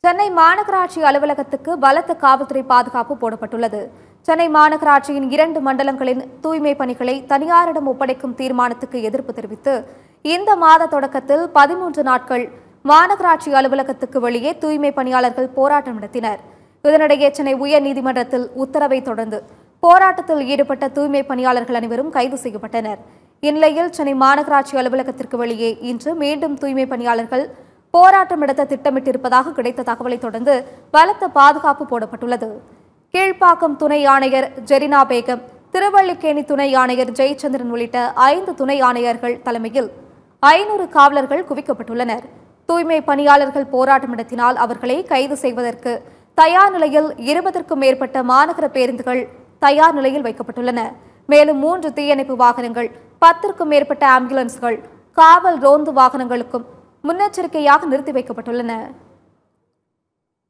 சென்னை மாநகராட்சி அலுவலகத்துக்கு பலத்த காவல்துறை பாதுகாப்பு போடப்பட்டுள்ளது. சென்னை மாநகராட்சியின் 2 மண்டலங்களின் தூய்மை பணிகளை தனியாரிடம் ஒப்படைக்கும் தீர்மானத்துக்கு எதிர்ப்பு தெரிவித்து இந்த மாத தொடக்கத்தில் 13 நாட்கள் மாநகராட்சி அலுவலகத்துக்கு வெளியே தூய்மை பணியாளர்கள் போராட்டம் நடத்தினர். இதனிடையே சென்னை உயர்நீதிமன்றத்தில் உத்தரவை தொடர்ந்து போராட்டத்தில் ஈடுபட்ட தூய்மை பணியாளர்கள் அனைவரும் கைது செய்யப்பட்டனர். இந்நிலையில் சென்னை மாநகராட்சி அலுவலகத்திற்கு வெளியே இன்று மீண்டும் தூய்மை பணியாளர்கள் போராட்டம் நடத்த திட்டமிட்டிருப்பதாக கிடைத்த தகவலை தொடர்ந்து பலத்த பாதுகாப்பு போடப்பட்டுள்ளது. கீழ்ப்பாக்கம் துணை ஆணையர் ஜெரினா பேகம், திருவல்லிக்கேணி துணை ஆணையர் ஜெயச்சந்திரன் உள்ளிட்ட 5 துணை ஆணையர்கள் தலைமையில் 500 காவலர்கள் குவிக்கப்பட்டுள்ளனர். தூய்மை பணியாளர்கள் போராட்டம் நடத்தினால் அவர்களை கைது செய்வதற்கு தயார் நிலையில் 20க்கும் மேற்பட்ட மாநகர பேருந்துகள் தயார் நிலையில் வைக்கப்பட்டுள்ளன. மேலும் 3 தீயணைப்பு வாகனங்கள், 10க்கும் மேற்பட்ட ஆம்புலன்ஸ்கள், காவல் ரோந்து வாகனங்களுக்கும் முன்னெச்சரிக்கையாக நிறுத்தி வைக்கப்பட்டுள்ளன.